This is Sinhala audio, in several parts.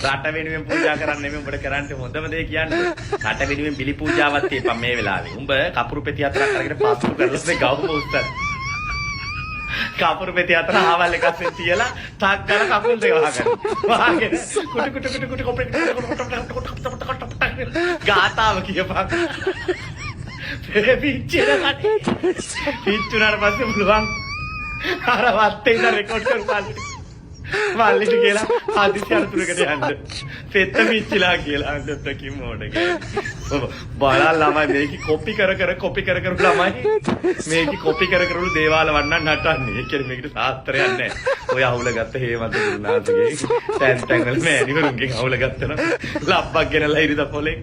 රට වෙනුවෙන් පූජා කරන්න නෙමෙයි උඹට කරන්න හොඳම දේ කියන්නේ. රට වෙනුවෙන් බිලි පූජාවක් තියපන් මේ වෙලාවේ. උඹ කපුරු පෙති හතරක් අරගෙන පාස්තු කරලා මේ ගවුම උත්තර. කපුරු පෙති හතර ආවල් එකක්ෙන් තියලා තාක් ගාලා කකුල් දෙක වහගන්න. වහගෙන කුටු කොපේ ගාතාව කියපන්. පිච්චෙලා පිච්චුනාට පස්සේ පුළුවන් අර වත්තේ ඉඳන් රෙකෝඩ් කරපන්. මල්ලිට කියලා ආදිත්‍ය අරතුරකට යන්න. පෙත්ත පිච්චිලා කියලා අන්දත් කිමෝඩගේ. බාලා ළමයි මේක කොපි කර කර ළමයි මේක කොපි කර කර දේවාල වන්නන් නටන්නේ. ඒ කියන්නේ මේකට සාත්‍රයක් නැහැ. ඔය අහුල ගත්ත හේමන්ත ගුණාතුගේ තැන් වල මෑණිවරුන්ගෙන් අහුල ගත්තනම් ලබ්බක් ගෙනලා ඉරිද පොලේ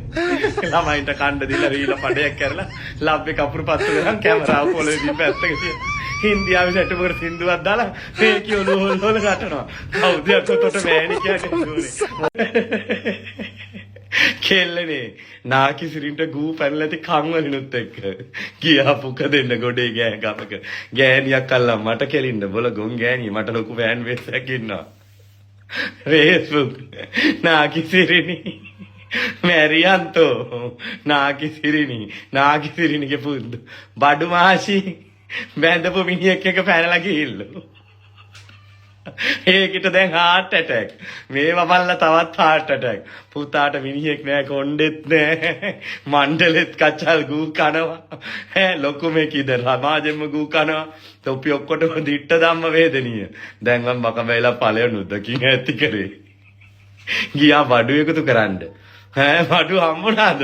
ළමයින්ට කණ්ඩ දීලා රීලා පඩයක් කරලා ලබ්බේ කපුරු පත්තු කරන් කැමරාව පොලේ දී පැත්තක තියලා හින්දියාවේ සැටුමකට සින්දුවක් දාලා මේ කියොළු හොල් නටනවා. කවුද අතොට මෑණි කියන්නේ දුනේ. කෙල්ලනේ නාකිසිරින්ට ගූ පැනලා ඇති කන් වලිනුත් එක්ක ගියා පුක දෙන්න ගොඩේ ගෑ ගමක ගෑණියක් අල්ලන් මට කෙලින්න බොල ගොන් ගෑණිය මට ලොකු ෆෑන් බේස් එකක් ඉන්නවා Facebook නාකිසිරිනි මැරියන්තෝ නාකිසිරිනිගේ පුදු බඩු මාෂි බැඳපු මිනිහෙක් එක පැනලා ගිහිල්ලු ඒකිට දැන් heart attack මේවා බලලා තවත් heart attack පුතාට මිනිහෙක් නෑ කොණ්ඩෙත් නෑ මණ්ඩලෙත් කචල් ගූ කනවා ලොකු මේකීද සමාජෙම ගූ කනවා තොපි ඔක්කොටම දිට්ට ධම්ම වේදනීය දැන් මම බකබැයිලා ඵලය නුදකින් ඇති කරේ ගියා බඩු එකතු කරන්න බඩු හම්බුණාද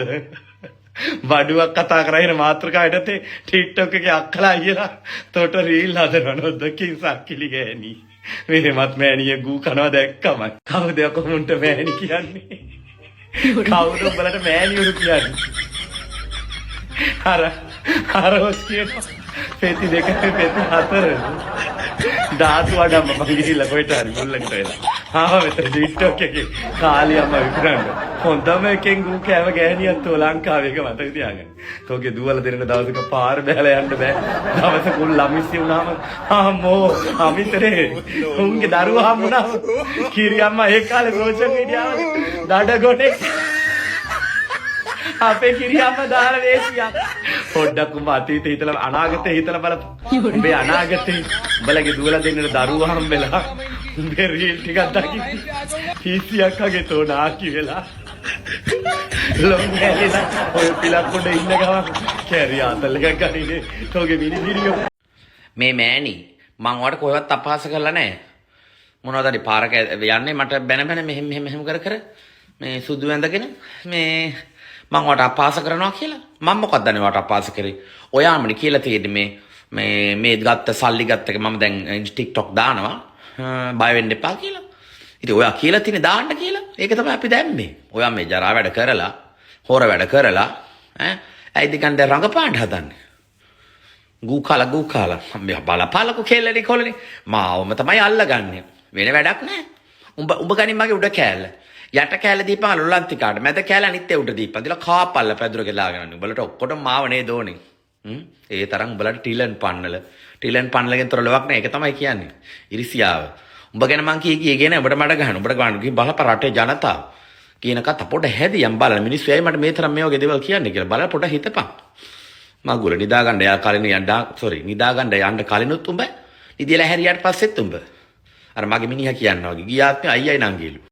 බඩුවක් කතා කරගෙන මාත්‍රකාවට TikTok එකේ අක්කලා අයියලා තොට රීල් හදනවා නොදකින් සක්කිලි ගෑණි මෙහෙමත් මෑණිය ගූ කනවා දැක්කම කවුද කොමුන්ට මෑණි කියන්නේ කවුද උඹලට මෑණියුරු කියන්නේ අර ඔස්කිය පෙති දෙක පෙති හතර ධාතු වඩම්ම මම ගිහිල්ලා කොහෙට හරි මුල්ලකට වෙලා මෙතන TikTok එකේ කාලියම්ම විකුණන්න හොඳම එකෙන් ගූ කෑව ගෑණියක් තෝ ලංකාවේ එක මතක තියාගන්න. තෝගේ දුවල දෙන්න දවසක පාර බැලලා යන්න බෑ. දවසක උන් ළමිස්සි වුණාම අම්මෝ අමිතරේ උන්ගේ දරුවා හම්බුණාම කිරියම්මා ඒ කාලේ සෝෂල් මීඩියාවල දඩගොනේ අපේ කිරියම්මා දාලා වේසියක්. පොඩ්ඩක් උඹ අතීතේ හිතලා අනාගතේ හිතලා බලපන්. උඹේ අනාගතේ උඹලගේ දුවල දෙන්න දරුවා හම්බෙලා උඹේ රීල් ටිකක් දකින්න. කීසියක් වගේ තෝ නාකි වෙලා ලොංගෑලිලා ඔය පිලක් කොට ඉන්න ගමන් කැරිය අතල් එකක් ගන්නේ තෝගේ මිනි වීඩියෝ මේ මෑණි මං ඔයාලට කොහෙවත් අපහාස කරලා නැහැ මොනවද හරි පාරක යන්නේ මට බැන මෙහෙම කර මේ සුදු ඇඳගෙන මේ මං ඔයාලට අපහාස කරනවා කියලා මම මොකක්ද නේ ඔයාලට අපහාස කරේ ඔයාමනේ කියලා තියෙන්නේ මේ ගත්ත සල්ලි ගත්ත එක මම දැන් TikTok දානවා බය වෙන්න එපා කියලා ඉතින් ඔයා කියලා තියෙන දාන්න කියලා. ඒක තමයි අපි දැම්මේ. ඔයා මේ ජරා වැඩ කරලා, හොර වැඩ කරලා ඇයිද ගන්න දැන් රංගපාන්න හදන්නේ. ගූ කාලා මේ බලපාලකෝ කෙල්ලනේ කොල්ලනේ. මාවම තමයි අල්ලගන්නේ. වෙන වැඩක් නැහැ. උඹ ගනින් මගේ උඩ කෑල්ල. යට කෑල්ල දීපන් අලුලන්තිකාට. මැද කෑල්ල අනිත් ඒ උඩ දීපන්. දිලා කාපල්ල පැදුර ගලාගෙන යන්නේ. උඹලට ඔක්කොටම මාව නේද ඕනේ. ඒ තරම් උඹලට ටිලන් පන්නලගෙන් තොර ලොවක් නැහැ. ඒක තමයි කියන්නේ. ඉරිසියාව. උඹ ගැන මං කීගෙන උඹට මඩ ගහන උඹට ගාන කී බලපන් රටේ ජනතාව කියන කත පොඩ හැදියම් බලන්න මිනිස්සු ඇයි මට මේ තරම් මේ වගේ දේවල් කියන්නේ කියලා බලලා පොඩ හිතපන් මගුල නිදාගන්න යා කලින් නිදාගන්න යන්න කලිනුත් උඹ නිදිලා හැරියට පස්සෙත් උඹ අර මගේ මිනිහා කියනවා වගේ ගියාත්මේ අයියයි නංගිලු